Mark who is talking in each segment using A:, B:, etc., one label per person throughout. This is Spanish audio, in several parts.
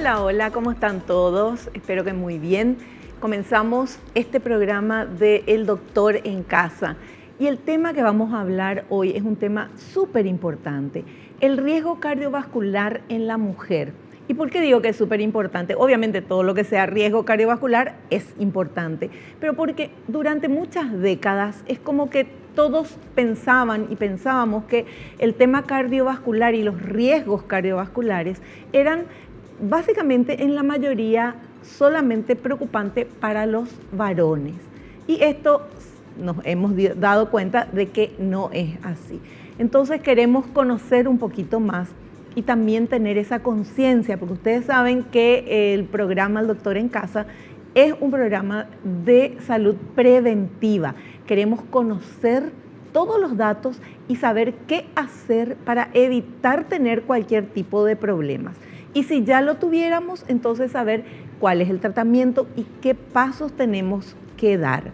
A: Hola, hola, ¿cómo están todos? Espero que muy bien. Comenzamos este programa de El Doctor en Casa y el tema que vamos a hablar hoy es un tema súper importante, el riesgo cardiovascular en la mujer. ¿Y por qué digo que es súper importante? Obviamente todo lo que sea riesgo cardiovascular es importante, pero porque durante muchas décadas es como que todos pensaban y pensábamos que el tema cardiovascular y los riesgos cardiovasculares eran básicamente en la mayoría solamente preocupante para los varones. Y esto nos hemos dado cuenta de que no es así. Entonces queremos conocer un poquito más y también tener esa conciencia, porque ustedes saben que el programa El Doctor en Casa es un programa de salud preventiva. Queremos conocer todos los datos y saber qué hacer para evitar tener cualquier tipo de problemas. Y si ya lo tuviéramos, entonces saber cuál es el tratamiento y qué pasos tenemos que dar.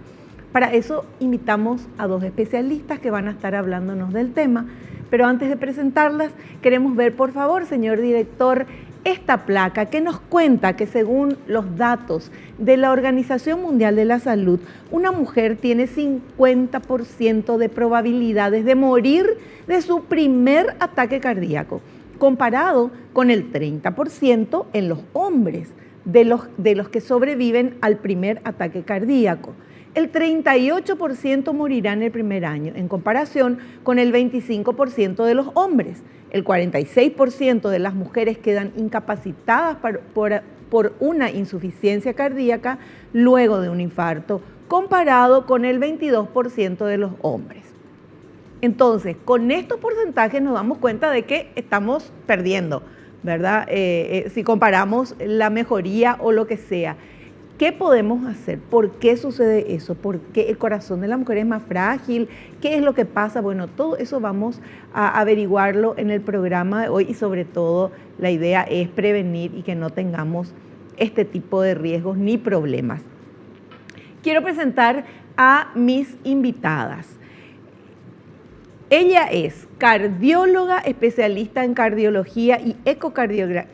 A: Para eso invitamos a dos especialistas que van a estar hablándonos del tema, pero antes de presentarlas, queremos ver, por favor, señor director, esta placa que nos cuenta que según los datos de la Organización Mundial de la Salud, una mujer tiene 50% de probabilidades de morir de su primer ataque cardíaco, comparado con el 30% en los hombres de los que sobreviven al primer ataque cardíaco. El 38% morirá en el primer año, en comparación con el 25% de los hombres. El 46% de las mujeres quedan incapacitadas por una insuficiencia cardíaca luego de un infarto, comparado con el 22% de los hombres. Entonces, con estos porcentajes nos damos cuenta de que estamos perdiendo, ¿verdad? Si comparamos la mejoría o lo que sea. ¿Qué podemos hacer? ¿Por qué sucede eso? ¿Por qué el corazón de la mujer es más frágil? ¿Qué es lo que pasa? Bueno, todo eso vamos a averiguarlo en el programa de hoy y sobre todo la idea es prevenir y que no tengamos este tipo de riesgos ni problemas. Quiero presentar a mis invitadas. Ella es cardióloga, especialista en cardiología y ecocardiografía,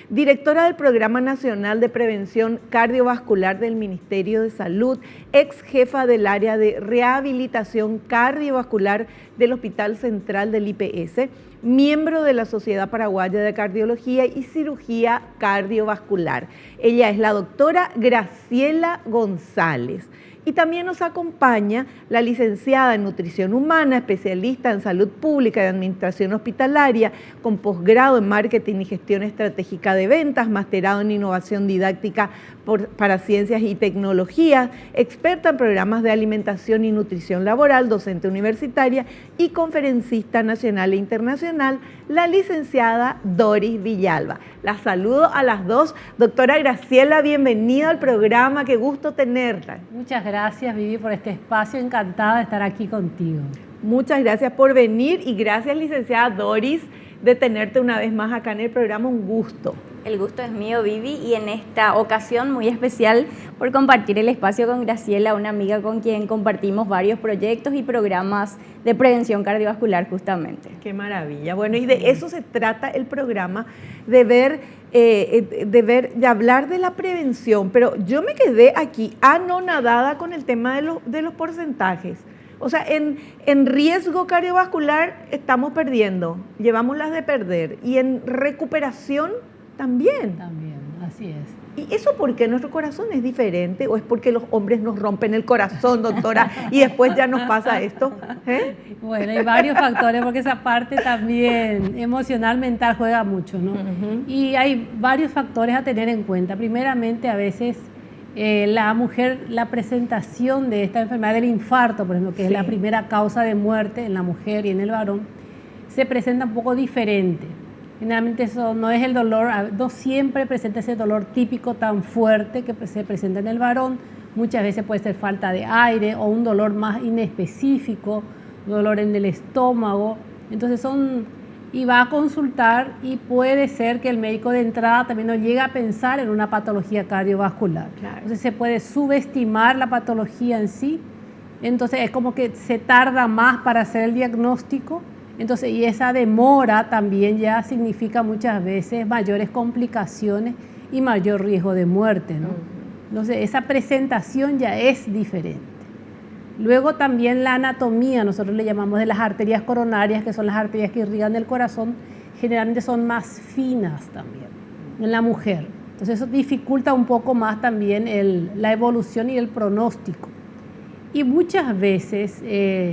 A: directora del Programa Nacional de Prevención Cardiovascular del Ministerio de Salud, ex jefa del área de rehabilitación cardiovascular del Hospital Central del IPS, miembro de la Sociedad Paraguaya de Cardiología y Cirugía Cardiovascular. Ella es la doctora Graciela González. Y también nos acompaña la licenciada en Nutrición Humana, especialista en Salud Pública y Administración Hospitalaria, con posgrado en Marketing y Gestión Estratégica de Ventas, masterado en Innovación Didáctica para Ciencias y Tecnologías, experta en programas de alimentación y nutrición laboral, docente universitaria y conferencista nacional e internacional, la licenciada Doris Villalba. Las saludo a las dos. Doctora Graciela, bienvenida al programa, qué gusto tenerla.
B: Muchas gracias, Vivi, por este espacio, encantada de estar aquí contigo.
A: Muchas gracias por venir y gracias, licenciada Doris, de tenerte una vez más acá en el programa, un gusto.
C: El gusto es mío, Vivi, y en esta ocasión muy especial por compartir el espacio con Graciela, una amiga con quien compartimos varios proyectos y programas de prevención cardiovascular justamente.
A: Qué maravilla. Bueno, y de eso se trata el programa, de hablar de la prevención, pero yo me quedé aquí anonadada con el tema de los porcentajes. O sea, en riesgo cardiovascular estamos perdiendo, llevamos las de perder, y en recuperación también.
B: También, así es.
A: ¿Y eso por qué nuestro corazón es diferente? ¿O es porque los hombres nos rompen el corazón, doctora, y después ya nos pasa esto?
B: Bueno, hay varios factores, porque esa parte también emocional, mental juega mucho, ¿no? Y hay varios factores a tener en cuenta. Primeramente, a veces la mujer, la presentación de esta enfermedad del infarto, por ejemplo, que es la primera causa de muerte en la mujer y en el varón, se presenta un poco diferente. Generalmente eso no es el dolor, no siempre presenta ese dolor típico tan fuerte que se presenta en el varón. Muchas veces puede ser falta de aire o un dolor más inespecífico, dolor en el estómago. Entonces y va a consultar y puede ser que el médico de entrada también no llegue a pensar en una patología cardiovascular. Claro. Entonces se puede subestimar la patología en sí. Entonces es como que se tarda más para hacer el diagnóstico Entonces, y esa demora también ya significa muchas veces mayores complicaciones y mayor riesgo de muerte, ¿no? Entonces, esa presentación ya es diferente. Luego también la anatomía, nosotros le llamamos de las arterias coronarias, que son las arterias que irrigan el corazón, generalmente son más finas también en la mujer. Entonces eso dificulta un poco más también la evolución y el pronóstico. Y muchas veces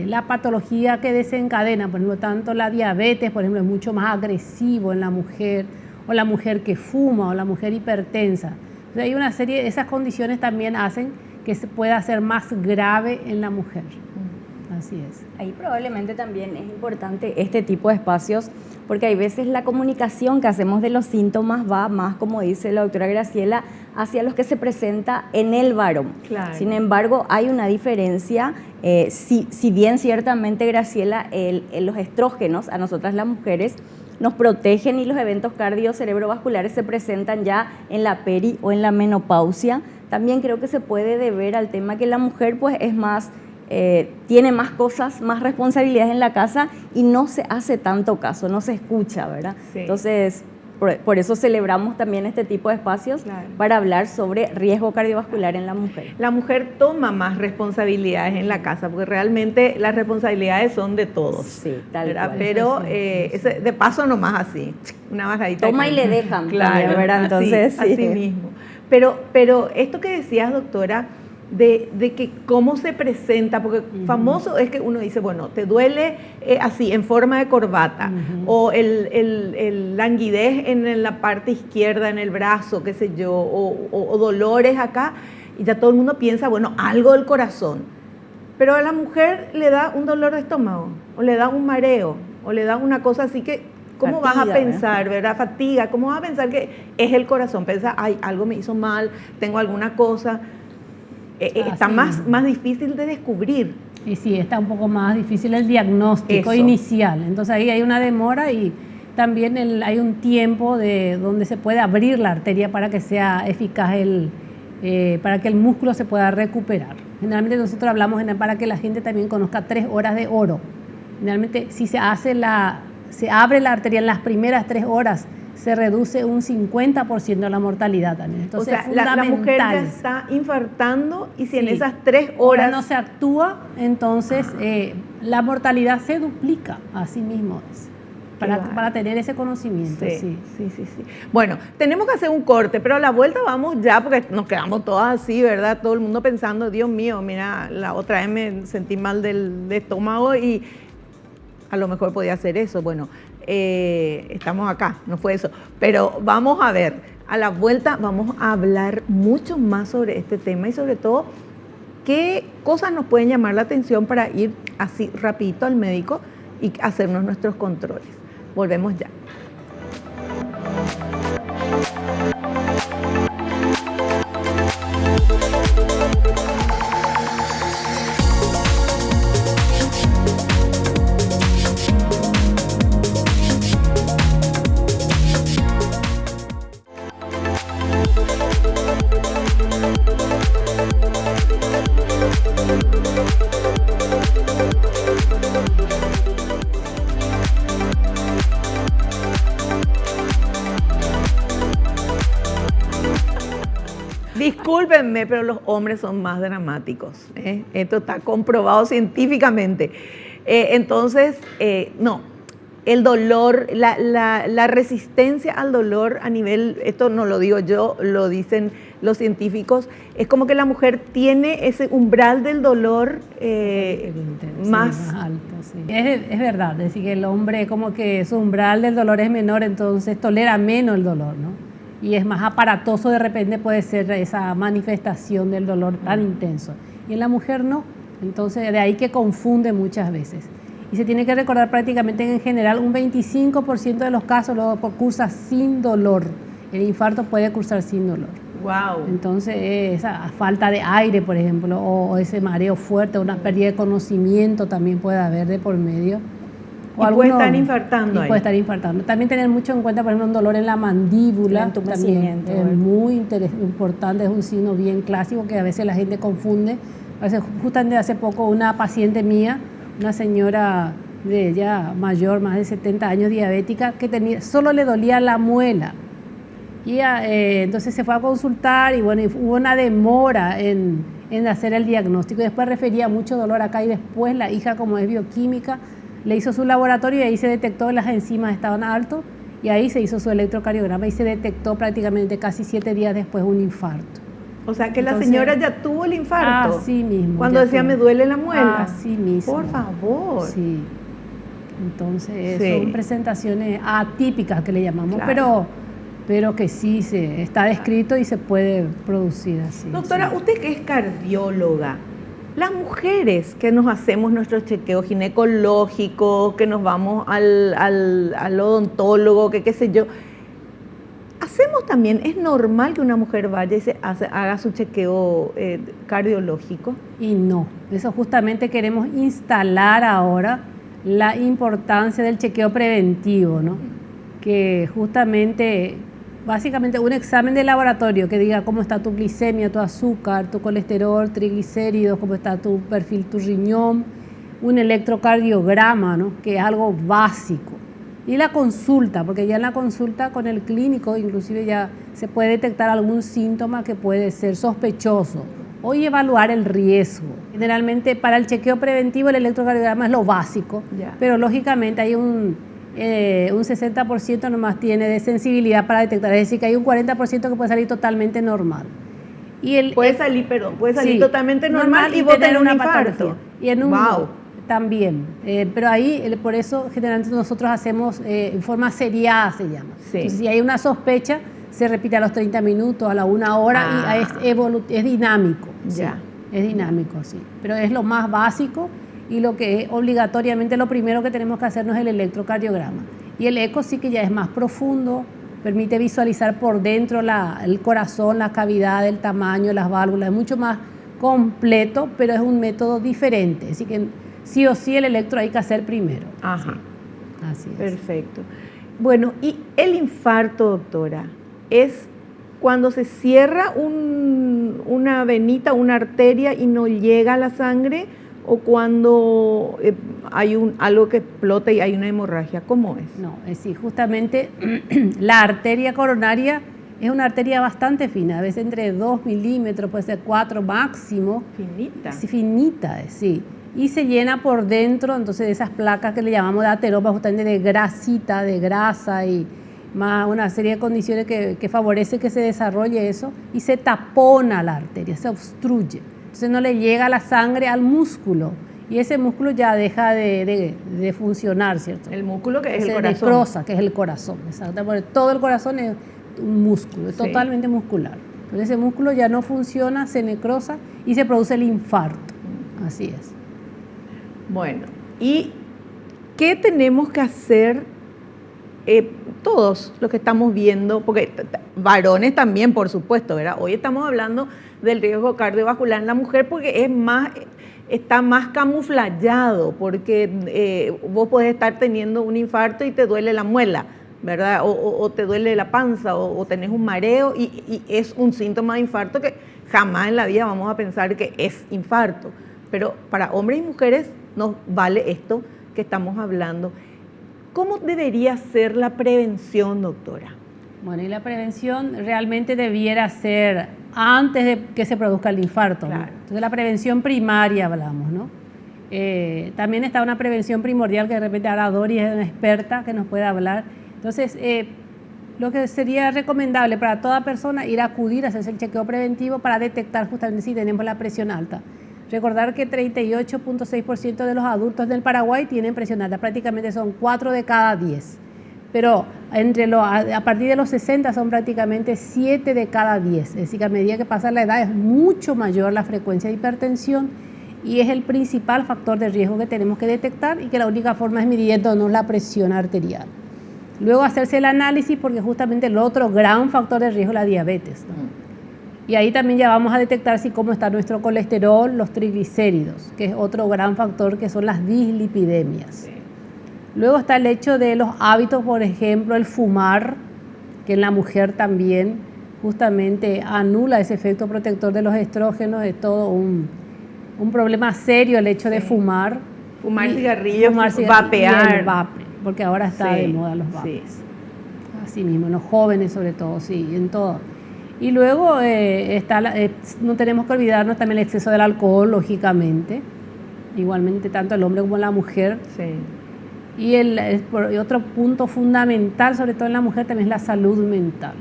B: la patología que desencadena, por ejemplo, tanto la diabetes, por ejemplo, es mucho más agresivo en la mujer, o la mujer que fuma, o la mujer hipertensa. Entonces hay una serie de esas condiciones también hacen que se pueda hacer más grave en la mujer. Así es.
C: Ahí probablemente también es importante este tipo de espacios, porque hay veces la comunicación que hacemos de los síntomas va más, como dice la doctora Graciela, hacia los que se presenta en el varón.
A: Claro.
C: Sin embargo, hay una diferencia, si bien ciertamente, Graciela, los estrógenos a nosotras las mujeres nos protegen y los eventos cardiocerebrovasculares se presentan ya en la peri o en la menopausia, también creo que se puede deber al tema que la mujer pues es más, tiene más cosas, más responsabilidades en la casa y no se hace tanto caso, no se escucha, ¿verdad?
A: Sí.
C: Entonces, por eso celebramos también este tipo de espacios,
A: claro,
C: para hablar sobre riesgo cardiovascular en la mujer.
A: La mujer toma más responsabilidades en la casa, porque realmente las responsabilidades son de todos.
C: Sí, tal
A: ¿verdad?
C: cual.
A: Pero de paso nomás así, una bajadita.
C: Toma y le dejan,
A: claro,
C: también, ¿verdad? Entonces,
A: así,
C: sí.
A: así mismo. Pero esto que decías, doctora, de que cómo se presenta, porque famoso es que uno dice, bueno, te duele así, en forma de corbata, o el languidez en la parte izquierda, en el brazo, qué sé yo, o dolores acá, y ya todo el mundo piensa, bueno, algo del corazón. Pero a la mujer le da un dolor de estómago, o le da un mareo, o le da una cosa así que, ¿cómo
C: Fatiga,
A: vas a pensar, verdad? Fatiga, ¿cómo vas a pensar que es el corazón? Piensa, ay, algo me hizo mal, tengo alguna cosa. Está más difícil de descubrir.
B: Y sí, está un poco más difícil el diagnóstico
A: Eso.
B: inicial. Entonces ahí hay una demora y también hay un tiempo donde se puede abrir la arteria para que sea eficaz, para que el músculo se pueda recuperar. Generalmente nosotros hablamos para que la gente también conozca 3 horas de oro. Generalmente si se abre la arteria en las primeras 3 horas, se reduce un 50% la mortalidad también. Entonces,
A: o sea, la mujer ya está infartando y si en esas 3 horas
B: no se actúa, entonces la mortalidad se duplica, así mismo es, para tener ese conocimiento.
A: Sí. Bueno, tenemos que hacer un corte, pero a la vuelta vamos ya, porque nos quedamos todas así, ¿verdad? Todo el mundo pensando, Dios mío, mira, la otra vez me sentí mal del estómago y a lo mejor podía hacer eso. Bueno, estamos acá, no fue eso. Pero vamos a ver, a la vuelta vamos a hablar mucho más sobre este tema y sobre todo qué cosas nos pueden llamar la atención para ir así rapidito al médico y hacernos nuestros controles. Volvemos ya. Discúlpenme, pero los hombres son más dramáticos. Esto está comprobado científicamente. Entonces, no, el dolor, la resistencia al dolor a nivel, esto no lo digo yo, lo dicen los científicos, es como que la mujer tiene ese umbral del dolor más
B: alto. Sí. Es verdad, es decir, que el hombre como que su umbral del dolor es menor, entonces tolera menos el dolor, ¿no? Y es más aparatoso, de repente puede ser esa manifestación del dolor tan intenso. Y en la mujer no, entonces de ahí que confunde muchas veces. Y se tiene que recordar prácticamente en general un 25% de los casos lo cursa sin dolor. El infarto puede cursar sin dolor.
A: Wow.
B: Entonces esa falta de aire, por ejemplo, o ese mareo fuerte, una pérdida de conocimiento también puede haber de por medio.
A: Y puede estar infartando ahí.
B: Puede estar infartando. También tener mucho en cuenta, por ejemplo, un dolor en la mandíbula. También es muy importante, es un signo bien clásico que a veces la gente confunde. A veces, justamente hace poco, una paciente mía, una señora de ya mayor, más de 70 años, diabética, que solo le dolía la muela. Y entonces se fue a consultar y bueno, hubo una demora en hacer el diagnóstico. Después refería mucho dolor acá y después la hija, como es bioquímica, le hizo su laboratorio y ahí se detectó que las enzimas estaban altos y ahí se hizo su electrocardiograma y se detectó prácticamente casi 7 días después un infarto.
A: O sea que la señora ya tuvo el infarto.
B: Así mismo.
A: Cuando decía me duele la muela.
B: Así mismo.
A: Por favor.
B: Sí. Entonces son presentaciones atípicas que le llamamos,
A: claro,
B: pero que sí está descrito y se puede producir así.
A: Doctora, usted que es cardióloga, las mujeres que nos hacemos nuestros chequeos ginecológicos, que nos vamos al odontólogo, que qué sé yo, hacemos también, es normal que una mujer vaya y haga su chequeo cardiológico.
B: Y no, eso justamente queremos instalar ahora la importancia del chequeo preventivo, ¿no? Que justamente, básicamente un examen de laboratorio que diga cómo está tu glicemia, tu azúcar, tu colesterol, triglicéridos, cómo está tu perfil, tu riñón, un electrocardiograma, ¿no? Que es algo básico. Y la consulta, porque ya en la consulta con el clínico inclusive ya se puede detectar algún síntoma que puede ser sospechoso o evaluar el riesgo. Generalmente para el chequeo preventivo el electrocardiograma es lo básico, pero lógicamente hay un 60% nomás tiene de sensibilidad para detectar, es decir que hay un 40% que puede salir totalmente normal. Y puede salir
A: sí, totalmente normal y vos tener un infarto.
B: Y en un también, pero ahí por eso generalmente nosotros hacemos en forma seriada se llama. Sí. Entonces si hay una sospecha se repite a los 30 minutos, a la 1 hora y es dinámico.
A: Ya.
B: Sí, es dinámico, sí. Pero es lo más básico y lo que es obligatoriamente lo primero que tenemos que hacernos es el electrocardiograma. Y el eco sí que ya es más profundo, permite visualizar por dentro el corazón, la cavidad, el tamaño, las válvulas, es mucho más completo, pero es un método diferente. Así que sí o sí el electro hay que hacer primero.
A: Ajá.
B: Sí. Así es.
A: Perfecto. Bueno, y el infarto, doctora, es cuando se cierra una venita, una arteria y no llega a la sangre, o cuando hay algo que explota y hay una hemorragia. ¿Cómo es?
B: No, es decir, justamente la arteria coronaria es una arteria bastante fina, a veces entre 2 milímetros, puede ser 4 máximo.
A: Finita.
B: Sí, finita, sí. Y se llena por dentro, entonces de esas placas que le llamamos de ateropa, justamente de grasita, de grasa y más una serie de condiciones que favorece que se desarrolle eso, y se tapona la arteria, se obstruye. Entonces no le llega la sangre al músculo y ese músculo ya deja de funcionar, ¿cierto?
A: El músculo que es el corazón.
B: Necrosa, que es el corazón, exacto. Porque todo el corazón es un músculo, es totalmente muscular. Entonces ese músculo ya no funciona, se necrosa y se produce el infarto. Así es.
A: Bueno, ¿y qué tenemos que hacer todos los que estamos viendo? Porque varones también, por supuesto, ¿verdad? Hoy estamos hablando del riesgo cardiovascular en la mujer porque está más camuflado, porque vos podés estar teniendo un infarto y te duele la muela, ¿verdad? O te duele la panza o tenés un mareo y es un síntoma de infarto que jamás en la vida vamos a pensar que es infarto. Pero para hombres y mujeres nos vale esto que estamos hablando. ¿Cómo debería ser la prevención, doctora?
B: Bueno, y la prevención realmente debiera ser antes de que se produzca el infarto,
A: claro,
B: ¿no? Entonces la prevención primaria hablamos, ¿no? También está una prevención primordial que de repente ahora Doris es una experta que nos puede hablar. Entonces, lo que sería recomendable para toda persona ir a acudir a hacerse el chequeo preventivo para detectar justamente si tenemos la presión alta. Recordar que 38.6% de los adultos del Paraguay tienen presión alta, prácticamente son 4 de cada 10. Pero a partir de los 60 son prácticamente 7 de cada 10. Es decir, que a medida que pasa la edad es mucho mayor la frecuencia de hipertensión y es el principal factor de riesgo que tenemos que detectar y que la única forma es midiéndonos la presión arterial. Luego hacerse el análisis porque justamente el otro gran factor de riesgo es la diabetes, ¿no? Y ahí también ya vamos a detectar cómo está nuestro colesterol, los triglicéridos, que es otro gran factor que son las dislipidemias. Sí. Luego está el hecho de los hábitos, por ejemplo, el fumar, que en la mujer también justamente anula ese efecto protector de los estrógenos, es todo un problema serio el hecho de fumar.
A: Fumar
B: Y
A: cigarrillos,
B: fumar cigarrillo
A: vapear.
B: y el vape, porque ahora está
A: Sí,
B: de moda los vapes.
A: sí.
B: Así mismo, los jóvenes sobre todo, sí, en todo. Y luego no tenemos que olvidarnos también el exceso del alcohol, lógicamente. Igualmente tanto el hombre como la mujer.
A: Sí.
B: Y otro punto fundamental, sobre todo en la mujer, también es la salud mental.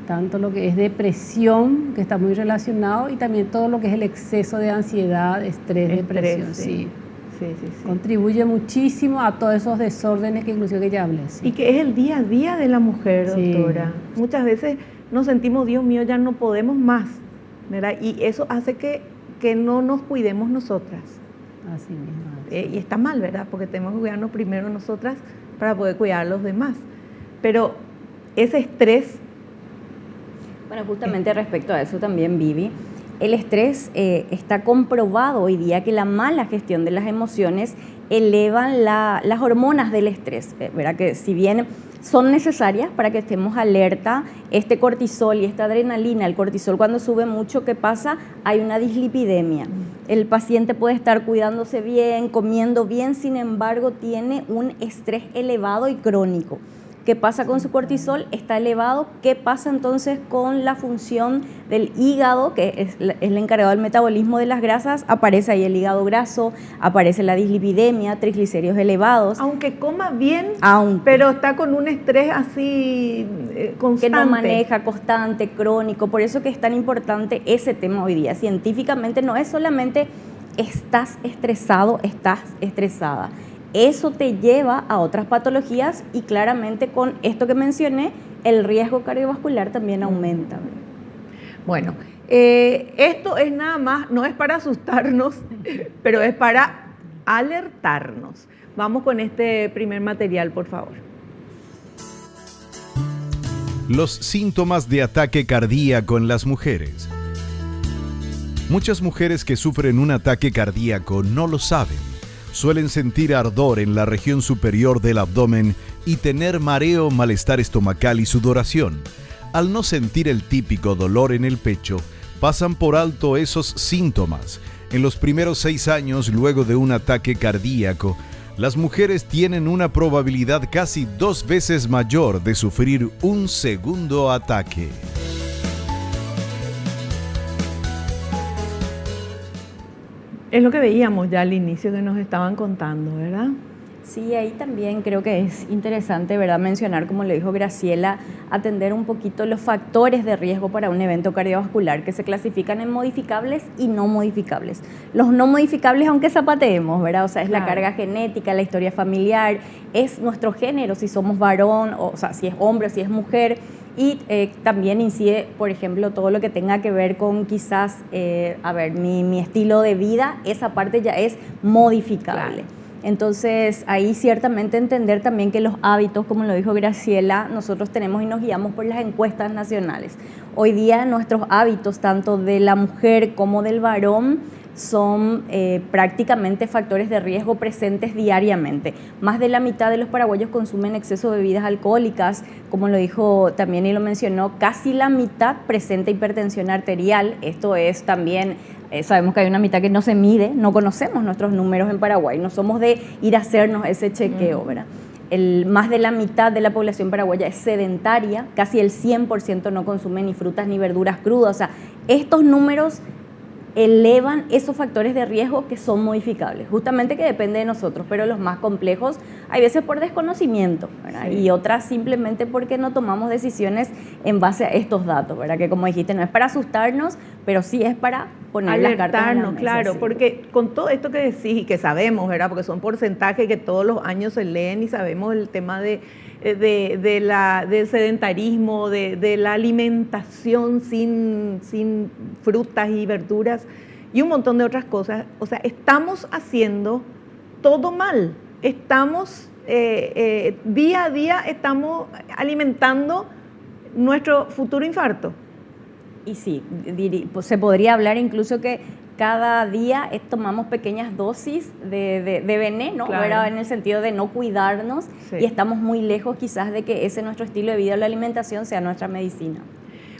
B: Tanto lo que es depresión, que está muy relacionado, y también todo lo que es el exceso de ansiedad, estrés, depresión.
A: Sí. Sí.
B: Contribuye muchísimo a todos esos desórdenes que inclusive que ya hablé. Sí.
A: Y que es el día a día de la mujer, doctora.
B: Sí.
A: Muchas veces nos sentimos, Dios mío, ya no podemos más, ¿verdad? Y eso hace que no nos cuidemos nosotras.
B: Así mismo.
A: Y está mal, ¿verdad? Porque tenemos que cuidarnos primero nosotras para poder cuidar a los demás. Pero ese estrés...
C: Bueno, justamente respecto a eso también, Vivi, el estrés está comprobado hoy día que la mala gestión de las emociones elevan las hormonas del estrés, ¿verdad? Que si bien son necesarias para que estemos alerta, este cortisol y esta adrenalina, el cortisol cuando sube mucho, ¿qué pasa? Hay una dislipidemia. El paciente puede estar cuidándose bien, comiendo bien, sin embargo tiene un estrés elevado y crónico. ¿Qué pasa con su cortisol? Está elevado. ¿Qué pasa entonces con la función del hígado, que es el encargado del metabolismo de las grasas? Aparece ahí el hígado graso, aparece la dislipidemia, triglicéridos elevados.
A: Aunque coma bien, pero está con un estrés así constante.
C: Que no maneja, constante, crónico. Por eso que es tan importante ese tema hoy día. Científicamente no es solamente estás estresado, estás estresada. Eso te lleva a otras patologías y claramente con esto que mencioné, el riesgo cardiovascular también aumenta.
A: Bueno, esto es nada más, no es para asustarnos, pero es para alertarnos. Vamos con este primer material, por favor.
D: Los síntomas de ataque cardíaco en las mujeres. Muchas mujeres que sufren un ataque cardíaco no lo saben. Suelen sentir ardor en la región superior del abdomen y tener mareo, malestar estomacal y sudoración. Al no sentir el típico dolor en el pecho, pasan por alto esos síntomas. En los primeros 6 años luego de un ataque cardíaco, las mujeres tienen una probabilidad casi 2 veces mayor de sufrir un segundo ataque.
A: Es lo que veíamos ya al inicio que nos estaban contando, ¿verdad?
C: Sí, ahí también creo que es interesante, ¿verdad?, mencionar, como le dijo Graciela, atender un poquito los factores de riesgo para un evento cardiovascular que se clasifican en modificables y no modificables. Los no modificables, aunque zapateemos, ¿verdad? O sea, es la carga genética, la historia familiar, es nuestro género, si somos varón, o sea, si es hombre o si es mujer. Y también incide, por ejemplo, todo lo que tenga que ver con quizás, mi estilo de vida, esa parte ya es modificable. Claro. Entonces, ahí ciertamente entender también que los hábitos, como lo dijo Graciela, nosotros tenemos y nos guiamos por las encuestas nacionales. Hoy día nuestros hábitos, tanto de la mujer como del varón, son prácticamente factores de riesgo presentes diariamente. Más de la mitad de los paraguayos consumen exceso de bebidas alcohólicas, como lo dijo también y lo mencionó, casi la mitad presenta hipertensión arterial. Esto es también, sabemos que hay una mitad que no se mide, no conocemos nuestros números en Paraguay, no somos de ir a hacernos ese chequeo, ¿verdad? Más de la mitad de la población paraguaya es sedentaria, casi el 100% no consume ni frutas ni verduras crudas. O sea, estos números elevan esos factores de riesgo que son modificables, justamente que depende de nosotros, pero los más complejos hay veces por desconocimiento, ¿verdad? Sí. Y otras simplemente porque no tomamos decisiones en base a estos datos, ¿verdad? Que como dijiste, no es para asustarnos, pero sí es para poner las cartas en la mesa.
A: Claro, sí. Porque con todo esto que decís y que sabemos, ¿verdad? Porque son porcentajes que todos los años se leen y sabemos el tema del sedentarismo, de la alimentación sin frutas y verduras y un montón de otras cosas. O sea, estamos haciendo todo mal. Estamos, día a día, estamos alimentando nuestro futuro infarto.
C: Y sí, pues se podría hablar incluso que cada día tomamos pequeñas dosis de veneno, claro, ¿verdad? En el sentido de no cuidarnos, sí. Y estamos muy lejos quizás de que ese nuestro estilo de vida o la alimentación sea nuestra medicina.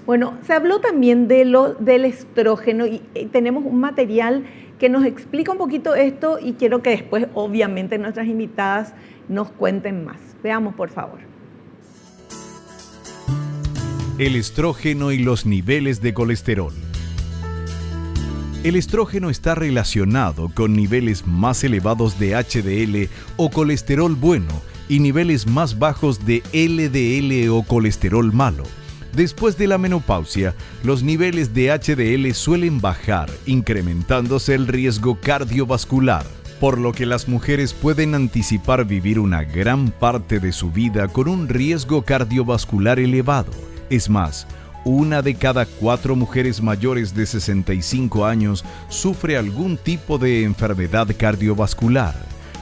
A: Bueno, se habló también del estrógeno y tenemos un material que nos explica un poquito esto y quiero que después, obviamente, nuestras invitadas nos cuenten más. Veamos, por favor.
D: El estrógeno y los niveles de colesterol. El estrógeno está relacionado con niveles más elevados de HDL o colesterol bueno y niveles más bajos de LDL o colesterol malo. Después de la menopausia, los niveles de HDL suelen bajar, incrementándose el riesgo cardiovascular, por lo que las mujeres pueden anticipar vivir una gran parte de su vida con un riesgo cardiovascular elevado. Es más, 1 de cada 4 mujeres mayores de 65 años sufre algún tipo de enfermedad cardiovascular.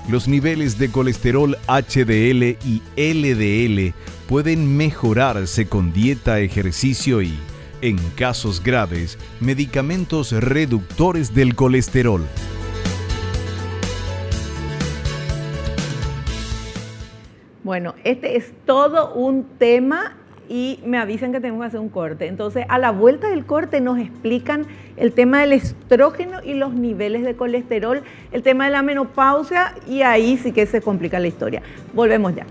D: Los niveles de colesterol HDL y LDL pueden mejorarse con dieta, ejercicio y, en casos graves, medicamentos reductores del colesterol.
A: Bueno, este es todo un tema y me avisan que tenemos que hacer un corte. Entonces, a la vuelta del corte nos explican el tema del estrógeno y los niveles de colesterol, el tema de la menopausia y ahí sí que se complica la historia. Volvemos ya.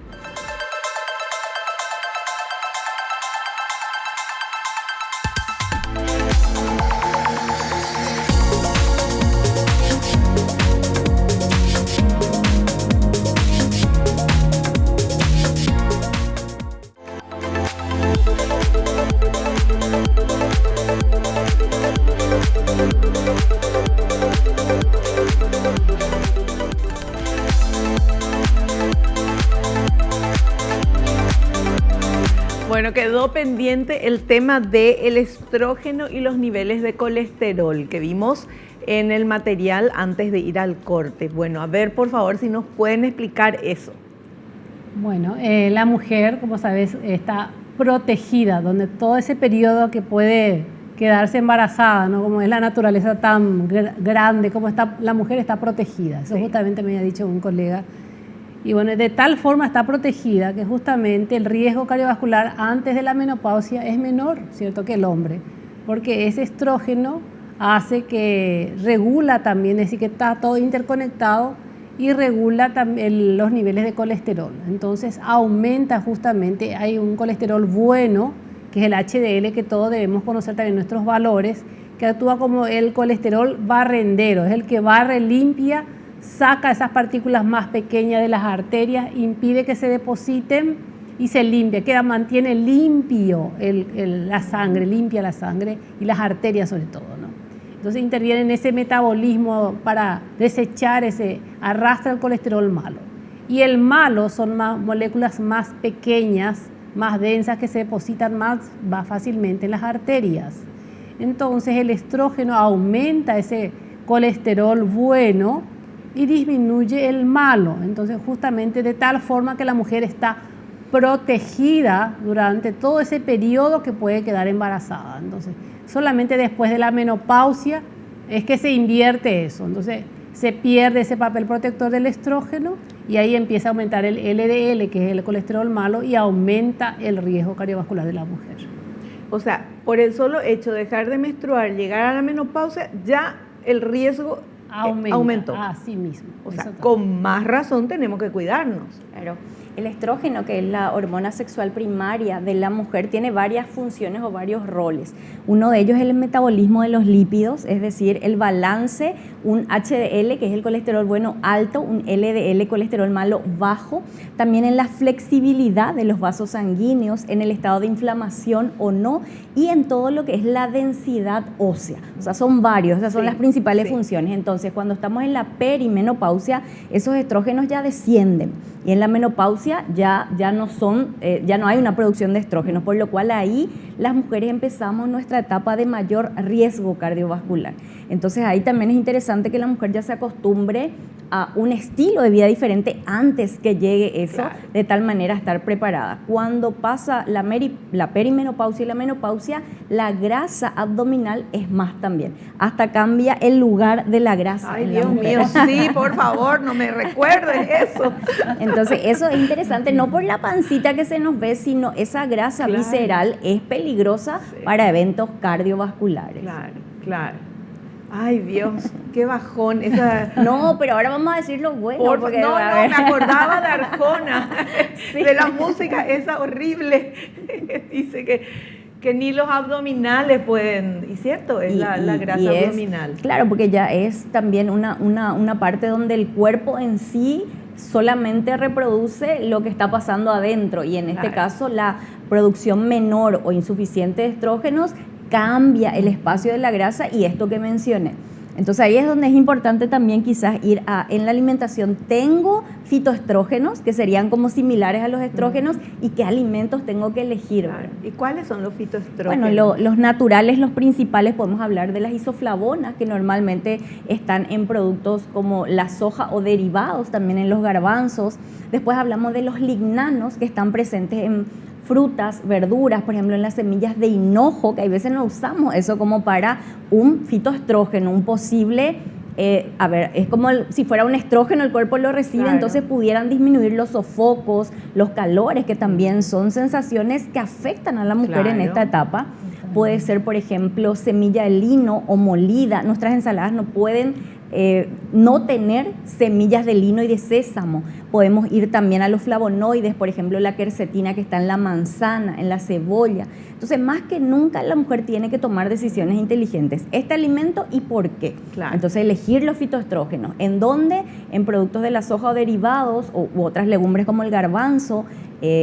A: Bueno, quedó pendiente el tema del estrógeno y los niveles de colesterol que vimos en el material antes de ir al corte. Bueno, a ver, por favor, si nos pueden explicar eso.
B: Bueno, la mujer, como sabes, está protegida, donde todo ese periodo que puede quedarse embarazada, ¿no? Como es la naturaleza tan grande, como está, la mujer está protegida. Eso justamente me había dicho un colega. Y bueno, de tal forma está protegida que justamente el riesgo cardiovascular antes de la menopausia es menor, ¿cierto?, que el hombre, porque ese estrógeno hace que regula también, es decir, que está todo interconectado y regula también los niveles de colesterol. Entonces aumenta justamente, hay un colesterol bueno, que es el HDL, que todos debemos conocer también nuestros valores, que actúa como el colesterol barrendero, es el que barre, limpia, saca esas partículas más pequeñas de las arterias, impide que se depositen y se limpia, mantiene limpio la sangre, limpia la sangre y las arterias sobre todo, ¿no? Entonces interviene en ese metabolismo para desechar arrastra el colesterol malo. Y el malo son moléculas más pequeñas, más densas, que se depositan más fácilmente en las arterias. Entonces el estrógeno aumenta ese colesterol bueno y disminuye el malo. Entonces justamente de tal forma que la mujer está protegida durante todo ese periodo que puede quedar embarazada. Entonces solamente después de la menopausia es que se invierte eso. Entonces se pierde ese papel protector del estrógeno y ahí empieza a aumentar el LDL, que es el colesterol malo, y aumenta el riesgo cardiovascular de la mujer.
A: O sea, por el solo hecho de dejar de menstruar, llegar a la menopausia, ya el riesgo aumentó.
B: Así mismo.
A: O sea, con más razón tenemos que cuidarnos.
C: Claro. El estrógeno, que es la hormona sexual primaria de la mujer, tiene varias funciones o varios roles. Uno de ellos es el metabolismo de los lípidos, es decir, el balance, un HDL, que es el colesterol bueno, alto, un LDL, colesterol malo, bajo. También en la flexibilidad de los vasos sanguíneos, en el estado de inflamación o no, y en todo lo que es la densidad ósea. O sea, son varios, esas son las principales funciones. Entonces, cuando estamos en la perimenopausia, esos estrógenos ya descienden. Y en la menopausia ya no hay una producción de estrógenos, por lo cual ahí las mujeres empezamos nuestra etapa de mayor riesgo cardiovascular. Entonces ahí también es interesante que la mujer ya se acostumbre a un estilo de vida diferente antes que llegue eso, claro, de tal manera a estar preparada. Cuando pasa la perimenopausia y la menopausia, la grasa abdominal es más también. Hasta cambia el lugar de la grasa.
A: Ay, Dios mío, sí, por favor, no me recuerdes eso.
C: Entonces, eso es interesante, no por la pancita que se nos ve, sino esa grasa visceral es peligrosa para eventos cardiovasculares.
A: Claro. Ay, Dios, qué bajón.
C: No, pero ahora vamos a decir lo bueno. Porque,
A: no, me acordaba de Arjona,
C: Sí.
A: de la música esa horrible. Dice que ni los abdominales pueden, y cierto, es la grasa abdominal.
C: Claro, porque ya es también una parte donde el cuerpo en sí solamente reproduce lo que está pasando adentro, y en este caso la producción menor o insuficiente de estrógenos cambia el espacio de la grasa, y esto que mencioné. Entonces ahí es donde es importante también quizás ir en la alimentación. Tengo fitoestrógenos que serían como similares a los estrógenos, y qué alimentos tengo que elegir.
A: Claro. ¿Y cuáles son los fitoestrógenos?
C: Bueno, los naturales, los principales, podemos hablar de las isoflavonas, que normalmente están en productos como la soja o derivados, también en los garbanzos. Después hablamos de los lignanos, que están presentes en frutas, verduras, por ejemplo en las semillas de hinojo, que a veces no usamos eso como para un fitoestrógeno, un posible, es como si fuera un estrógeno, el cuerpo lo recibe, claro. Entonces pudieran disminuir los sofocos, los calores, que también son sensaciones que afectan a la mujer, claro, en esta etapa. Puede ser, por ejemplo, semilla de lino o molida. Nuestras ensaladas no pueden no tener semillas de lino y de sésamo. Podemos ir también a los flavonoides, por ejemplo, la quercetina que está en la manzana, en la cebolla. Entonces, más que nunca, la mujer tiene que tomar decisiones inteligentes. Este alimento y por qué. Claro. Entonces, elegir los fitoestrógenos. ¿En dónde? En productos de la soja o derivados, u otras legumbres como el garbanzo.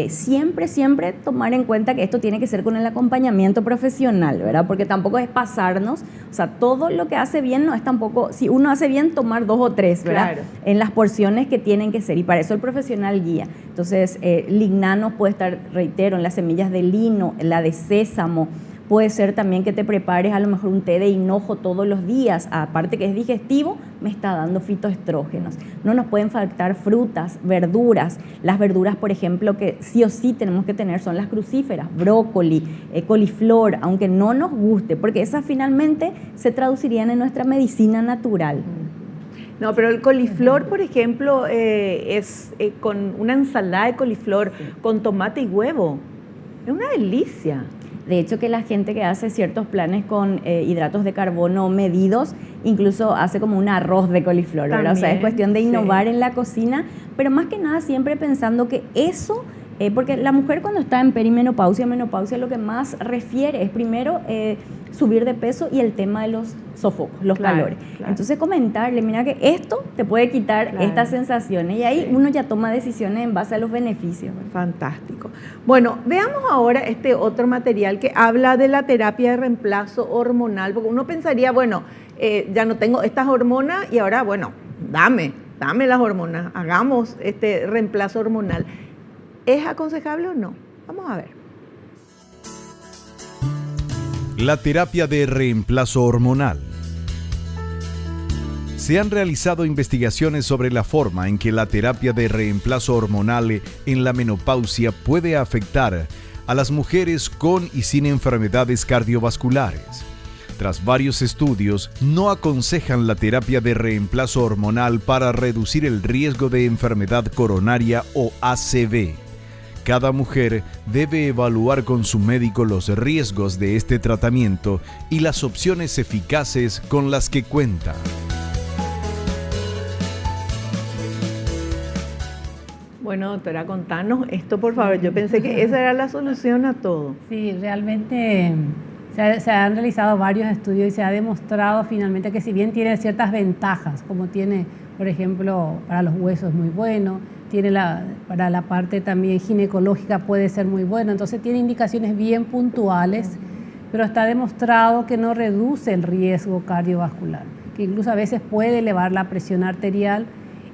C: Siempre tomar en cuenta que esto tiene que ser con el acompañamiento profesional, ¿verdad? Porque tampoco es pasarnos, o sea, todo lo que hace bien no es tampoco, si uno hace bien, tomar 2 o 3, ¿verdad? Claro. En las porciones que tienen que ser, y para eso el profesional guía. Entonces, lignanos puede estar, reitero, en las semillas de lino, la de sésamo. Puede ser también que te prepares a lo mejor un té de hinojo todos los días, aparte que es digestivo, me está dando fitoestrógenos. No nos pueden faltar frutas, verduras. Las verduras, por ejemplo, que sí o sí tenemos que tener son las crucíferas, brócoli, coliflor, aunque no nos guste, porque esas finalmente se traducirían en nuestra medicina natural.
A: No, pero el coliflor, por ejemplo, es con una ensalada de coliflor, sí, con tomate y huevo. Es una delicia.
C: De hecho, que la gente que hace ciertos planes con hidratos de carbono medidos, incluso hace como un arroz de coliflor, ¿verdad? También, o sea, es cuestión de innovar, sí, en la cocina, pero más que nada siempre pensando que eso, porque la mujer cuando está en perimenopausia, menopausia, lo que más refiere es primero subir de peso y el tema de los sofocos, los calores. Claro. Entonces comentarle, mira que esto te puede quitar, claro, estas sensaciones, y ahí, sí, uno ya toma decisiones en base a los beneficios.
A: Fantástico. Bueno, veamos ahora este otro material que habla de la terapia de reemplazo hormonal, porque uno pensaría, bueno, ya no tengo estas hormonas y ahora, bueno, dame las hormonas, hagamos este reemplazo hormonal. ¿Es aconsejable o no? Vamos a ver.
D: La terapia de reemplazo hormonal. Se han realizado investigaciones sobre la forma en que la terapia de reemplazo hormonal en la menopausia puede afectar a las mujeres con y sin enfermedades cardiovasculares. Tras varios estudios, no aconsejan la terapia de reemplazo hormonal para reducir el riesgo de enfermedad coronaria o ACV. Cada mujer debe evaluar con su médico los riesgos de este tratamiento y las opciones eficaces con las que cuenta.
A: Bueno, doctora, contanos esto, por favor. Yo pensé que esa era la solución a todo.
B: Sí, realmente se han realizado varios estudios y se ha demostrado finalmente que si bien tiene ciertas ventajas, como tiene, por ejemplo, para los huesos muy bueno, tiene para la parte también ginecológica puede ser muy bueno, entonces tiene indicaciones bien puntuales, pero está demostrado que no reduce el riesgo cardiovascular, que incluso a veces puede elevar la presión arterial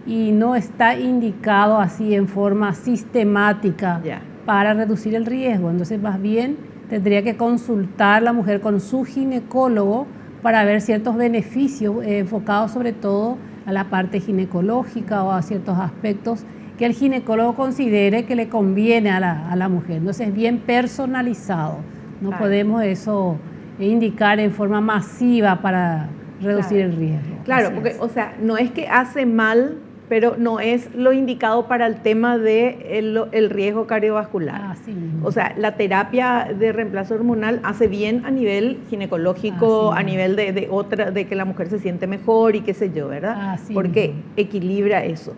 B: y no está indicado así en forma sistemática para reducir el riesgo. Entonces, más bien tendría que consultar la mujer con su ginecólogo para ver ciertos beneficios enfocados sobre todo a la parte ginecológica o a ciertos aspectos que el ginecólogo considere que le conviene a la mujer. Entonces, es bien personalizado. No podemos eso indicar en forma masiva para reducir el riesgo.
A: Claro, porque, o sea, no es que hace mal pero no es lo indicado para el tema de el riesgo cardiovascular.
B: Así mismo.
A: O sea, la terapia de reemplazo hormonal hace bien a nivel ginecológico, a nivel de que la mujer se siente mejor y qué sé yo, ¿verdad?
B: Así
A: porque
B: mismo.
A: equilibra eso.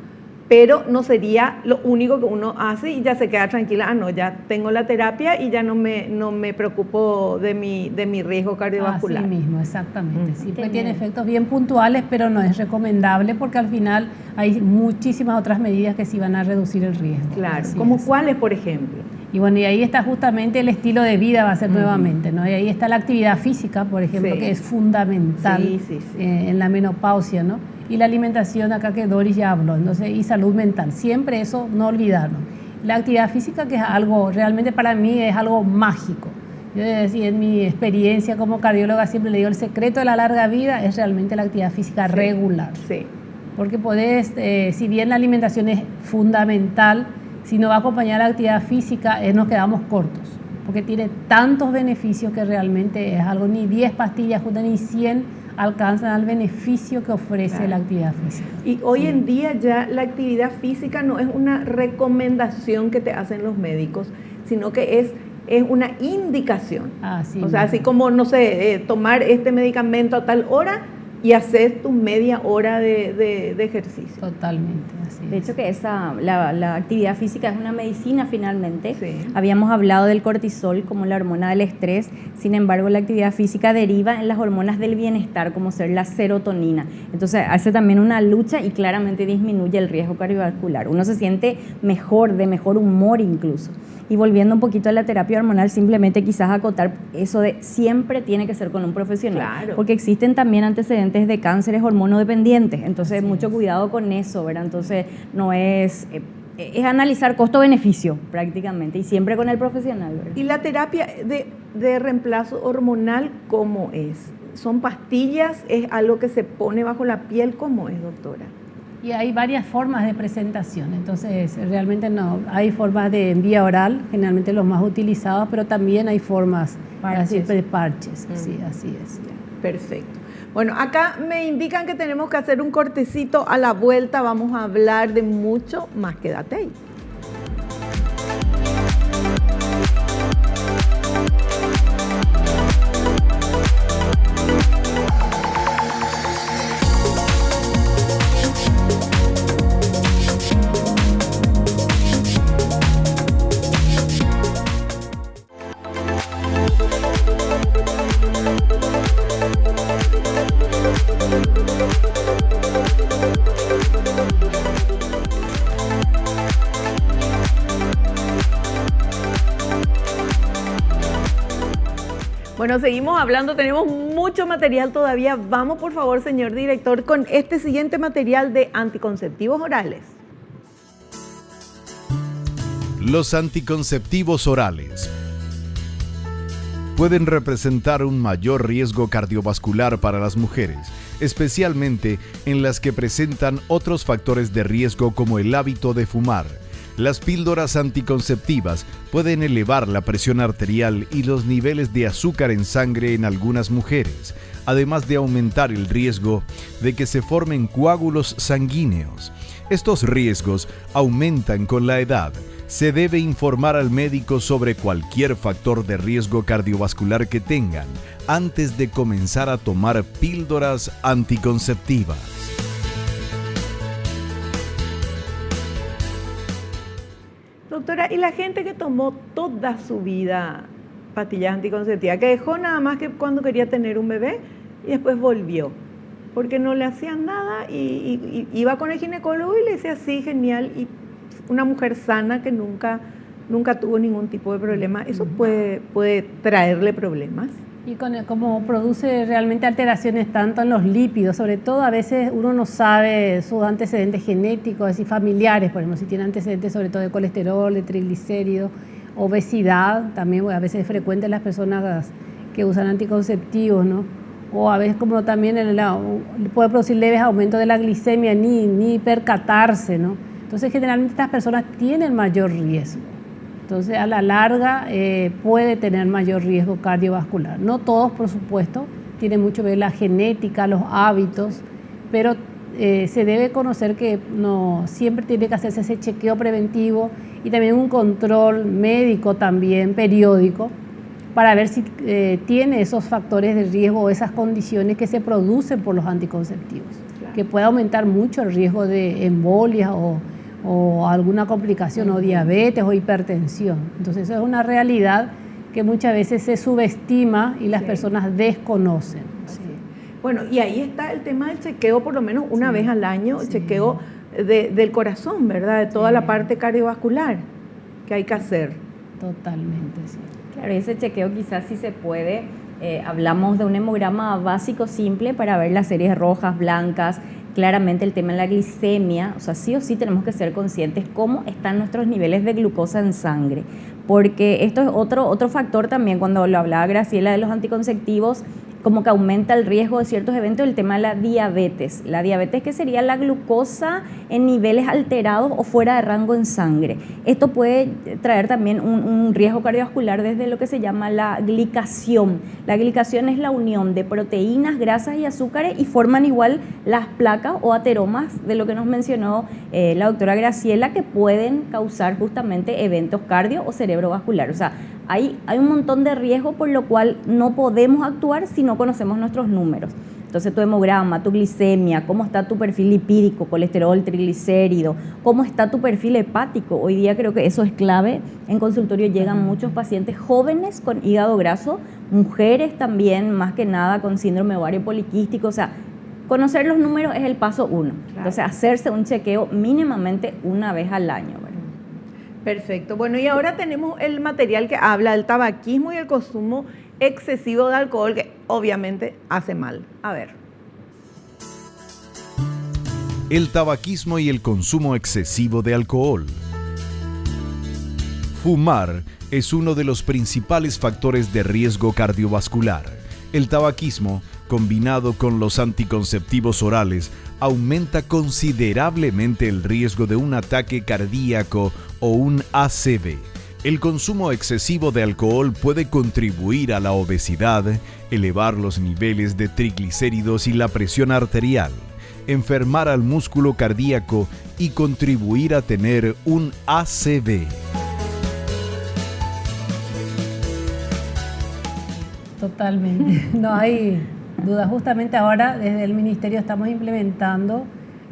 A: Pero no sería lo único que uno hace y ya se queda tranquila, no, ya tengo la terapia y ya no me preocupo de mi riesgo cardiovascular.
B: Así mismo, exactamente. Sí, pues tiene efectos bien puntuales, pero no es recomendable porque al final hay muchísimas otras medidas que sí van a reducir el riesgo.
A: Claro,
B: Así
A: ¿como
B: es.
A: cuáles, por ejemplo?
B: Y bueno, y ahí está justamente el estilo de vida, va a ser nuevamente, ¿no? Y ahí está la actividad física, por ejemplo,
A: Sí.
B: que es fundamental
A: Sí.
B: en la menopausia, ¿no? Y la alimentación, acá que Doris ya habló, entonces, y salud mental, siempre eso no olvidarlo. La actividad física, que es algo, realmente para mí es algo mágico. Yo decir, en mi experiencia como cardióloga siempre le digo, el secreto de la larga vida es realmente la actividad física regular.
A: Sí.
B: Porque podés, si bien la alimentación es fundamental, si no va a acompañar la actividad física, nos quedamos cortos, porque tiene tantos beneficios que realmente es algo, ni 10 pastillas juntas, ni 100 alcanzan al beneficio que ofrece la actividad física.
A: Y hoy en día ya la actividad física no es una recomendación que te hacen los médicos, sino que es una indicación. O sea, así como, no sé, tomar este medicamento a tal hora y hacer tu media hora de ejercicio.
B: Totalmente, así
C: De
B: es.
C: hecho que la actividad física es una medicina finalmente.
A: Sí.
C: Habíamos hablado del cortisol como la hormona del estrés, sin embargo la actividad física deriva en las hormonas del bienestar como ser la serotonina. Entonces hace también una lucha y claramente disminuye el riesgo cardiovascular. Uno se siente mejor, de mejor humor incluso. Y volviendo un poquito a la terapia hormonal, simplemente quizás acotar eso de siempre tiene que ser con un profesional.
A: Claro.
C: Porque existen también antecedentes de cánceres hormonodependientes. Entonces, mucho cuidado con eso, ¿verdad? Entonces, no es analizar costo-beneficio prácticamente y siempre con el profesional, ¿verdad?
A: ¿Y la terapia de reemplazo hormonal cómo es? ¿Son pastillas? ¿Es algo que se pone bajo la piel? ¿Cómo es, doctora?
B: Y hay varias formas de presentación, entonces realmente no, hay formas de vía oral, generalmente los más utilizados, pero también hay formas de parches, sí, así es.
A: Perfecto. Bueno, acá me indican que tenemos que hacer un cortecito. A la vuelta vamos a hablar de mucho más. Quédate ahí. Bueno, seguimos hablando, tenemos mucho material todavía. Vamos, por favor, señor director, con este siguiente material de anticonceptivos orales.
D: Los anticonceptivos orales pueden representar un mayor riesgo cardiovascular para las mujeres, especialmente en las que presentan otros factores de riesgo como el hábito de fumar. Las píldoras anticonceptivas pueden elevar la presión arterial y los niveles de azúcar en sangre en algunas mujeres, además de aumentar el riesgo de que se formen coágulos sanguíneos. Estos riesgos aumentan con la edad. Se debe informar al médico sobre cualquier factor de riesgo cardiovascular que tengan antes de comenzar a tomar píldoras anticonceptivas.
A: Doctora, ¿y la gente que tomó toda su vida pastillas anticonceptivas, que dejó nada más que cuando quería tener un bebé y después volvió? Porque no le hacían nada y iba con el ginecólogo y le decía, sí, genial, y una mujer sana que nunca tuvo ningún tipo de problema, ¿eso puede traerle problemas?
B: Y como produce realmente alteraciones tanto en los lípidos, sobre todo a veces uno no sabe sus antecedentes genéticos y familiares, por ejemplo, si tiene antecedentes sobre todo de colesterol, de triglicéridos, obesidad, también a veces es frecuente en las personas que usan anticonceptivos, ¿no? O a veces como también puede producir leves aumentos de la glicemia, ni percatarse, ¿no? Entonces generalmente estas personas tienen mayor riesgo. Entonces, a la larga puede tener mayor riesgo cardiovascular. No todos, por supuesto, tiene mucho que ver la genética, los hábitos, pero se debe conocer que no siempre tiene que hacerse ese chequeo preventivo y también un control médico también periódico para ver si tiene esos factores de riesgo o esas condiciones que se producen por los anticonceptivos, claro, que puede aumentar mucho el riesgo de embolia o alguna complicación o diabetes o hipertensión. Entonces eso es una realidad que muchas veces se subestima y las personas desconocen.
A: Sí. Bueno, y ahí está el tema del chequeo, por lo menos una vez al año, el chequeo del corazón, ¿verdad? De toda la parte cardiovascular que hay que hacer.
B: Totalmente, sí.
C: Claro, y ese chequeo quizás sí se puede, hablamos de un hemograma básico simple para ver las series rojas, blancas, claramente el tema de la glicemia, o sea, sí o sí tenemos que ser conscientes cómo están nuestros niveles de glucosa en sangre, porque esto es otro factor también, cuando lo hablaba Graciela de los anticonceptivos, como que aumenta el riesgo de ciertos eventos, el tema de la diabetes. La diabetes, que sería la glucosa en niveles alterados o fuera de rango en sangre. Esto puede traer también un riesgo cardiovascular desde lo que se llama la glicación. La glicación es la unión de proteínas, grasas y azúcares y forman igual las placas o ateromas de lo que nos mencionó la doctora Graciela, que pueden causar justamente eventos cardio o cerebrovascular. O sea, hay un montón de riesgo, por lo cual no podemos actuar si no conocemos nuestros números. Entonces tu hemograma, tu glicemia, cómo está tu perfil lipídico, colesterol, triglicérido, cómo está tu perfil hepático. Hoy día creo que eso es clave. En consultorio llegan muchos pacientes jóvenes con hígado graso, mujeres también, más que nada con síndrome ovario poliquístico. O sea, conocer los números es el paso 1. Claro. Entonces hacerse un chequeo mínimamente una vez al año, ¿verdad?
A: Perfecto. Bueno, y ahora tenemos el material que habla del tabaquismo y el consumo excesivo de alcohol, que obviamente hace mal. A ver.
D: El tabaquismo y el consumo excesivo de alcohol. Fumar es uno de los principales factores de riesgo cardiovascular. El tabaquismo, combinado con los anticonceptivos orales, aumenta considerablemente el riesgo de un ataque cardíaco o un ACV. El consumo excesivo de alcohol puede contribuir a la obesidad, elevar los niveles de triglicéridos y la presión arterial, enfermar al músculo cardíaco y contribuir a tener un ACV.
B: Totalmente, no hay duda. Justamente ahora desde el Ministerio estamos implementando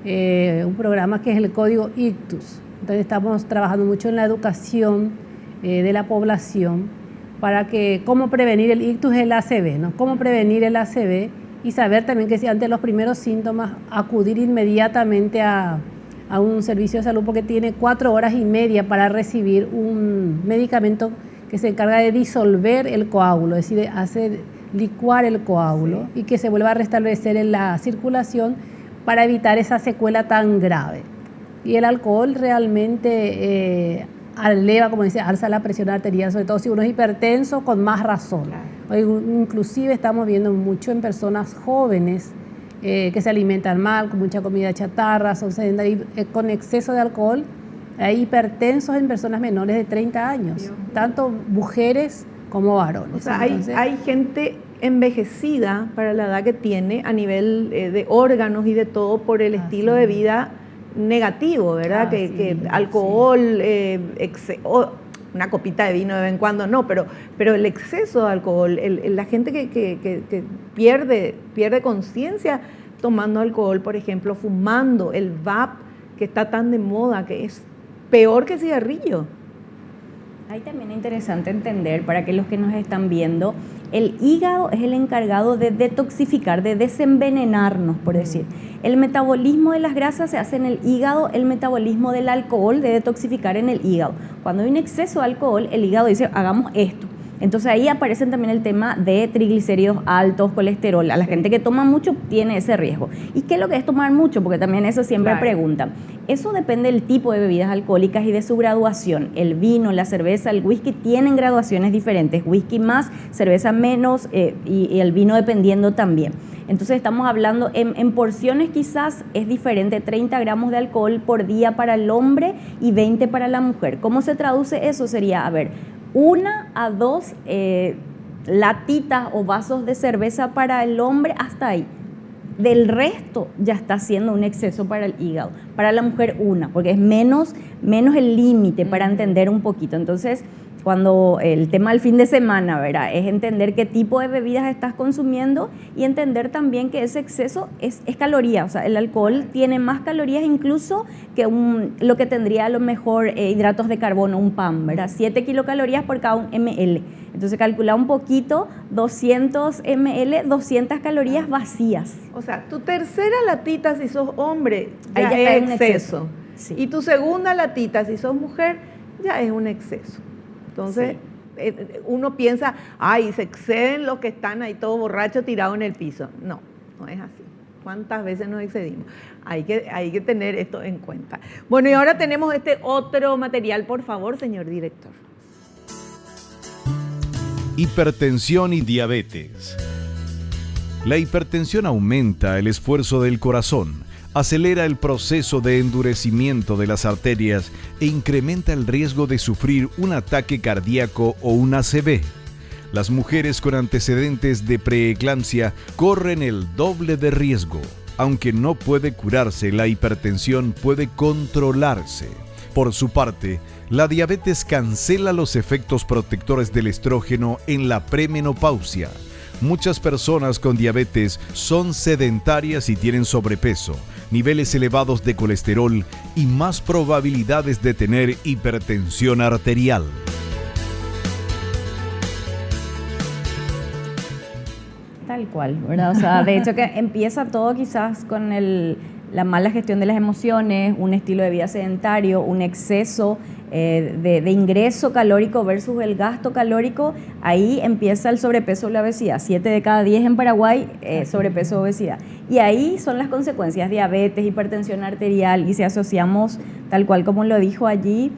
B: un programa que es el Código Ictus. Entonces estamos trabajando mucho en la educación de la población para que cómo prevenir el ictus, el ACV, ¿no? Cómo prevenir el ACV y saber también que si ante los primeros síntomas acudir inmediatamente a un servicio de salud, porque tiene 4 horas y media para recibir un medicamento que se encarga de disolver el coágulo, es decir, hacer licuar el coágulo y que se vuelva a restablecer en la circulación para evitar esa secuela tan grave. Y el alcohol realmente eleva, como dice, alza la presión arterial, sobre todo si uno es hipertenso, con más razón. Claro. Inclusive estamos viendo mucho en personas jóvenes que se alimentan mal, con mucha comida chatarra, son sedentarios, con exceso de alcohol. Hay hipertensos en personas menores de 30 años, Dios, tanto mujeres como varones.
A: O sea, hay gente envejecida para la edad que tiene a nivel de órganos y de todo por el estilo de vida negativo, ¿verdad? Que alcohol, una copita de vino de vez en cuando, no, pero el exceso de alcohol, la gente que pierde conciencia tomando alcohol, por ejemplo, fumando, el vape, que está tan de moda, que es peor que el cigarrillo.
C: Ahí también es interesante entender, para que los que nos están viendo, el hígado es el encargado de detoxificar, de desenvenenarnos, por decir. El metabolismo de las grasas se hace en el hígado, el metabolismo del alcohol de detoxificar en el hígado. Cuando hay un exceso de alcohol, el hígado dice, hagamos esto. Entonces ahí aparece también el tema de triglicéridos altos, colesterol. A la gente que toma mucho tiene ese riesgo. ¿Y qué es lo que es tomar mucho? Porque también eso siempre preguntan. Eso depende del tipo de bebidas alcohólicas y de su graduación. El vino, la cerveza, el whisky tienen graduaciones diferentes. Whisky más, cerveza menos y el vino dependiendo también. Entonces estamos hablando en porciones, quizás es diferente, 30 gramos de alcohol por día para el hombre y 20 para la mujer. ¿Cómo se traduce eso? Sería, 1 a 2 latitas o vasos de cerveza para el hombre, hasta ahí. del resto ya está siendo un exceso para el hígado. Para la mujer porque es menos el límite para entender un poquito. Entonces, cuando el tema del fin de semana, ¿verdad?, es entender qué tipo de bebidas estás consumiendo y entender también que ese exceso es caloría. O sea, el alcohol tiene más calorías incluso que lo que tendría a lo mejor hidratos de carbono, un pan, ¿verdad? 7 kilocalorías por cada un ml. Entonces calcula un poquito, 200 ml, 200 calorías vacías.
A: O sea, tu tercera latita si sos hombre ya
C: Ahí ya
A: es
C: está un
A: exceso.
C: Sí.
A: Y tu segunda latita si sos mujer ya es un exceso. Entonces, uno piensa, ay, se exceden los que están ahí todos borrachos tirados en el piso. No, no es así. ¿Cuántas veces nos excedimos? Hay que tener esto en cuenta. Bueno, y ahora tenemos este otro material, por favor, señor director.
D: Hipertensión y diabetes. La hipertensión aumenta el esfuerzo del corazón, acelera el proceso de endurecimiento de las arterias e incrementa el riesgo de sufrir un ataque cardíaco o un ACV. Las mujeres con antecedentes de preeclampsia corren el doble de riesgo. Aunque no puede curarse, la hipertensión puede controlarse. Por su parte, la diabetes cancela los efectos protectores del estrógeno en la premenopausia. Muchas personas con diabetes son sedentarias y tienen sobrepeso, niveles elevados de colesterol y más probabilidades de tener hipertensión arterial.
C: Tal cual, ¿verdad? O sea, de hecho que empieza todo quizás con la mala gestión de las emociones, un estilo de vida sedentario, un exceso de ingreso calórico versus el gasto calórico. Ahí empieza el sobrepeso o la obesidad. 7 de cada 10 en Paraguay, sobrepeso o obesidad. Y ahí son las consecuencias, diabetes, hipertensión arterial, y si asociamos tal cual como lo dijo allí,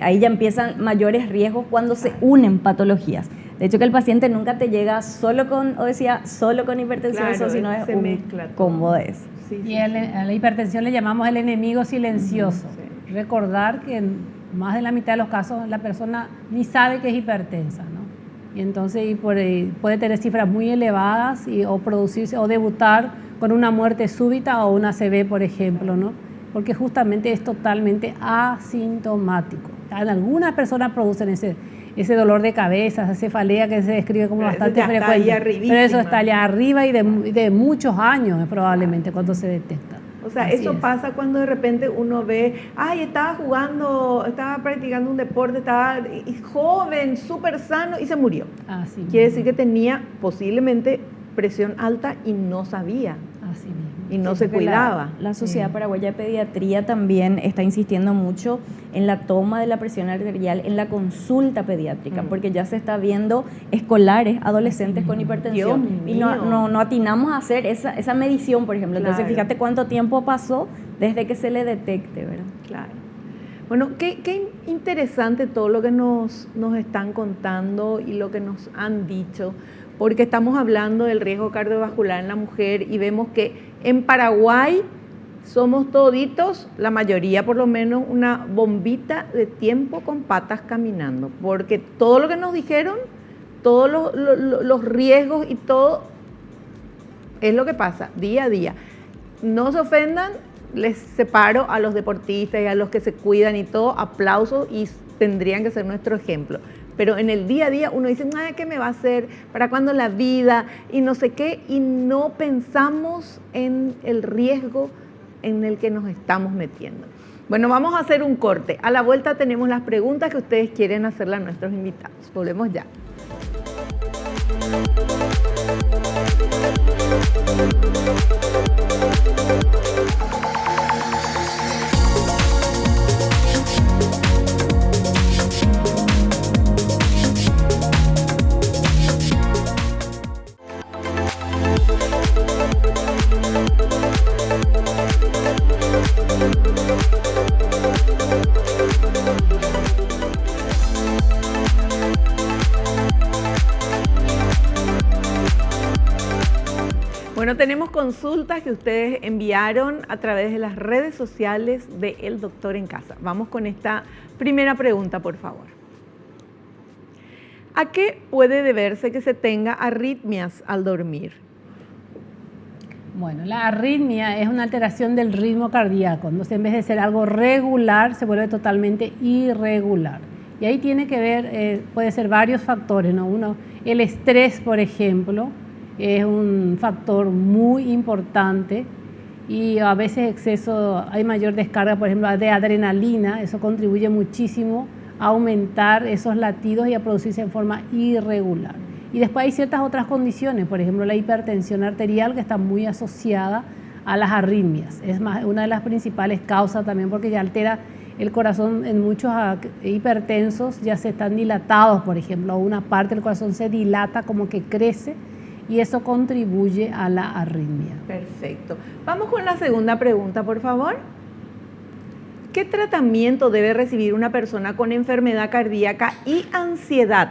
C: ahí ya empiezan mayores riesgos cuando se unen patologías. De hecho que el paciente nunca te llega solo con obesidad, solo con hipertensión,
A: Claro,
C: sino es un combo de eso.
A: Sí,
B: Y a la hipertensión le llamamos el enemigo silencioso.
A: Sí.
B: Recordar que en más de la mitad de los casos la persona ni sabe que es hipertensa, ¿no? Y entonces puede tener cifras muy elevadas o producirse o debutar con una muerte súbita o una ACV, por ejemplo, ¿no? Porque justamente es totalmente asintomático. En algunas personas producen ese dolor de cabeza, esa cefalea que se describe como bastante frecuente. Pero eso está allá arriba y de muchos años probablemente cuando se detecta.
A: O sea,
B: Así
A: eso
B: es.
A: pasa cuando de repente uno ve, ay, estaba practicando un deporte, estaba joven, súper sano y se murió.
B: Así
A: Quiere
B: mismo.
A: decir que tenía posiblemente presión alta y no sabía
B: Así mismo.
A: y no
C: Sí,
A: se
C: porque
A: cuidaba.
C: La Sociedad Paraguaya de Pediatría también está insistiendo mucho en la toma de la presión arterial en la consulta pediátrica, porque ya se está viendo escolares, adolescentes con hipertensión.
A: Dios
C: Y
A: mío.
C: no atinamos a hacer esa medición, por ejemplo. Entonces,
A: Claro.
C: fíjate cuánto tiempo pasó desde que se le detecte, ¿verdad?
A: Claro. Bueno, qué interesante todo lo que nos están contando y lo que nos han dicho, porque estamos hablando del riesgo cardiovascular en la mujer y vemos que en Paraguay somos toditos, la mayoría por lo menos, una bombita de tiempo con patas caminando, porque todo lo que nos dijeron, todos los riesgos y todo, es lo que pasa día a día. No se ofendan, les separo a los deportistas y a los que se cuidan y todo, aplausos, y tendrían que ser nuestro ejemplo. Pero en el día a día uno dice, ay, ¿qué me va a hacer? ¿Para cuándo la vida? Y no sé qué, y no pensamos en el riesgo en el que nos estamos metiendo. Bueno, vamos a hacer un corte. A la vuelta tenemos las preguntas que ustedes quieren hacerle a nuestros invitados. Volvemos ya. Bueno, tenemos consultas que ustedes enviaron a través de las redes sociales de El Doctor en Casa. Vamos con esta primera pregunta, por favor. ¿A qué puede deberse que se tenga arritmias al dormir?
B: Bueno, la arritmia es una alteración del ritmo cardíaco, entonces en vez de ser algo regular, se vuelve totalmente irregular. Y ahí tiene que ver, puede ser varios factores, ¿no? Uno, el estrés, por ejemplo, es un factor muy importante y a veces exceso, hay mayor descarga, por ejemplo, de adrenalina, eso contribuye muchísimo a aumentar esos latidos y a producirse en forma irregular. Y después hay ciertas otras condiciones, por ejemplo, la hipertensión arterial, que está muy asociada a las arritmias. Es más, una de las principales causas también, porque ya altera el corazón. En muchos hipertensos ya se están dilatados, por ejemplo, una parte del corazón se dilata, como que crece, y eso contribuye a la arritmia.
A: Perfecto. Vamos con la segunda pregunta, por favor. ¿Qué tratamiento debe recibir una persona con enfermedad cardíaca y ansiedad?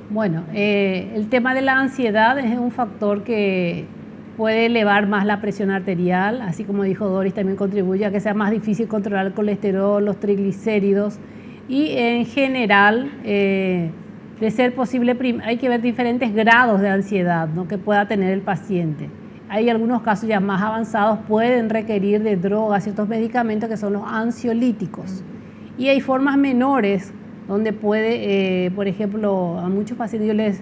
B: Bueno, el tema de la ansiedad es un factor que puede elevar más la presión arterial, así como dijo Doris, también contribuye a que sea más difícil controlar el colesterol, los triglicéridos, y en general, de ser posible, hay que ver diferentes grados de ansiedad, ¿no?, que pueda tener el paciente. Hay algunos casos ya más avanzados, pueden requerir de drogas, ciertos medicamentos que son los ansiolíticos. Y hay formas menores donde puede, por ejemplo, a muchos pacientes yo les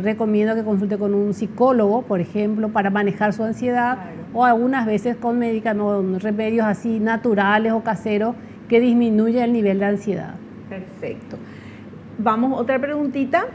B: recomiendo que consulte con un psicólogo, por ejemplo, para manejar su ansiedad, claro, o algunas veces con medicamentos, remedios así naturales o caseros que disminuyen el nivel de ansiedad.
A: Perfecto. Vamos, otra preguntita.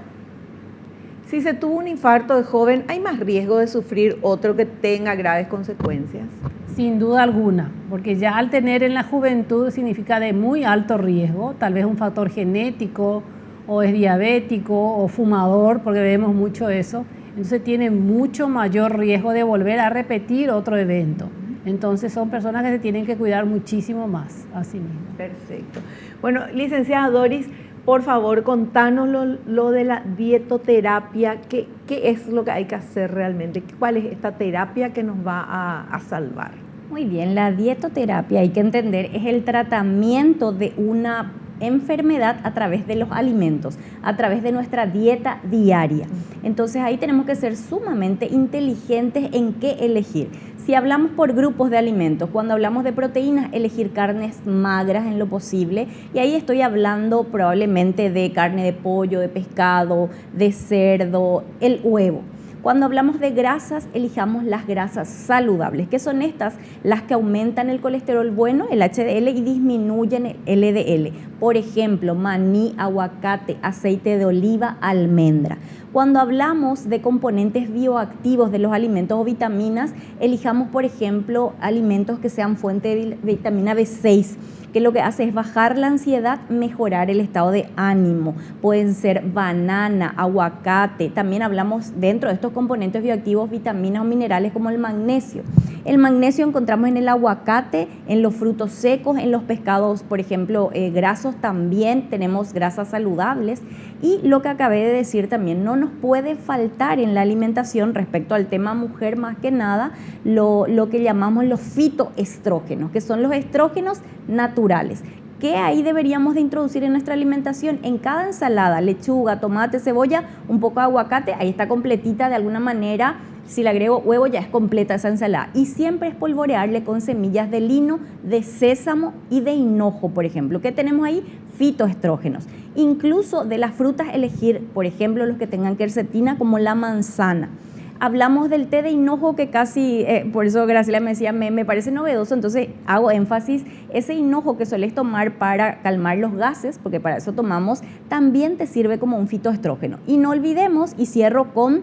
A: Si se tuvo un infarto de joven, ¿hay más riesgo de sufrir otro que tenga graves consecuencias?
B: Sin duda alguna, porque ya al tener en la juventud significa de muy alto riesgo, tal vez un factor genético, o es diabético, o fumador, porque vemos mucho eso, entonces tiene mucho mayor riesgo de volver a repetir otro evento. Entonces son personas que se tienen que cuidar muchísimo más a sí mismas.
A: Perfecto. Bueno, licenciada Doris, por favor, contanos lo de la dietoterapia. ¿Qué es lo que hay que hacer realmente? ¿Cuál es esta terapia que nos va a salvar?
C: Muy bien, la dietoterapia, hay que entender, es el tratamiento de una enfermedad a través de los alimentos, a través de nuestra dieta diaria. Entonces ahí tenemos que ser sumamente inteligentes en qué elegir. Si hablamos por grupos de alimentos, cuando hablamos de proteínas, elegir carnes magras en lo posible, y ahí estoy hablando probablemente de carne de pollo, de pescado, de cerdo, el huevo. Cuando hablamos de grasas, elijamos las grasas saludables, que son estas las que aumentan el colesterol bueno, el HDL, y disminuyen el LDL. Por ejemplo, maní, aguacate, aceite de oliva, almendra. Cuando hablamos de componentes bioactivos de los alimentos o vitaminas, elijamos, por ejemplo, alimentos que sean fuente de vitamina B6, que lo que hace es bajar la ansiedad, mejorar el estado de ánimo. Pueden ser banana, aguacate. También hablamos dentro de estos componentes bioactivos, vitaminas o minerales como el magnesio. El magnesio encontramos en el aguacate, en los frutos secos, en los pescados, por ejemplo, grasos también tenemos grasas saludables. Y lo que acabé de decir también, no nos puede faltar en la alimentación respecto al tema mujer, más que nada, lo que llamamos los fitoestrógenos, que son los estrógenos naturales. ¿Qué ahí deberíamos de introducir en nuestra alimentación? En cada ensalada, lechuga, tomate, cebolla, un poco de aguacate, ahí está completita de alguna manera. Si le agrego huevo ya es completa esa ensalada. Y siempre espolvorearle con semillas de lino, de sésamo y de hinojo, por ejemplo. ¿Qué tenemos ahí? Fitoestrógenos. Incluso de las frutas elegir, por ejemplo, los que tengan quercetina, como la manzana. Hablamos del té de hinojo que casi, por eso Graciela me decía, me parece novedoso, entonces hago énfasis, ese hinojo que sueles tomar para calmar los gases, porque para eso tomamos, también te sirve como un fitoestrógeno. Y no olvidemos, y cierro con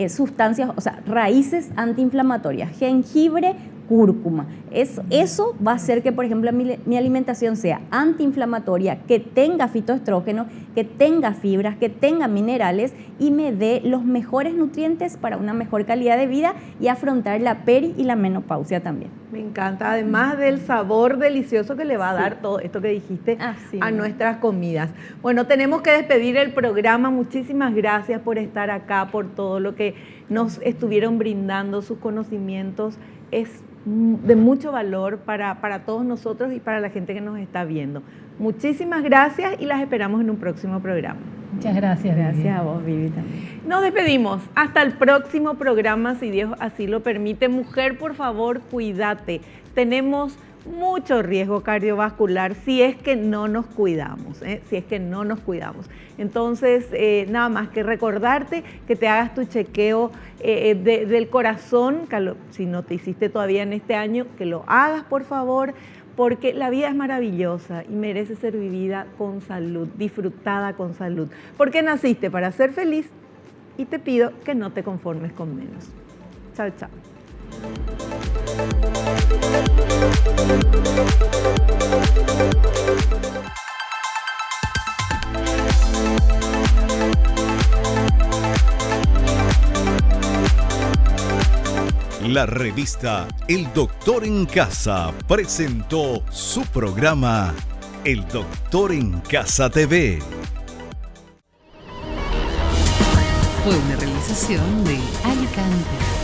C: sustancias, o sea, raíces antiinflamatorias, jengibre, cúrcuma. Eso va a hacer que, por ejemplo, mi alimentación sea antiinflamatoria, que tenga fitoestrógenos, que tenga fibras, que tenga minerales y me dé los mejores nutrientes para una mejor calidad de vida y afrontar la peri y la menopausia también.
A: Me encanta, además del sabor delicioso que le va a dar todo esto que dijiste a nuestras comidas. Bueno, tenemos que despedir el programa. Muchísimas gracias por estar acá, por todo lo que nos estuvieron brindando, sus conocimientos. Es de mucho valor para todos nosotros y para la gente que nos está viendo. Muchísimas gracias y las esperamos en un próximo programa.
B: Muchas gracias.
C: Gracias a vos, Vivi, también.
A: Nos despedimos. Hasta el próximo programa, si Dios así lo permite. Mujer, por favor, cuídate. Tenemos mucho riesgo cardiovascular si es que no nos cuidamos, si es que no nos cuidamos. Entonces, nada más que recordarte que te hagas tu chequeo del corazón, si no te hiciste todavía en este año, que lo hagas, por favor, porque la vida es maravillosa y merece ser vivida con salud, disfrutada con salud, porque naciste para ser feliz y te pido que no te conformes con menos. Chao, chao.
D: La revista El Doctor en Casa presentó su programa El Doctor en Casa TV.
E: Fue una realización de Alicante.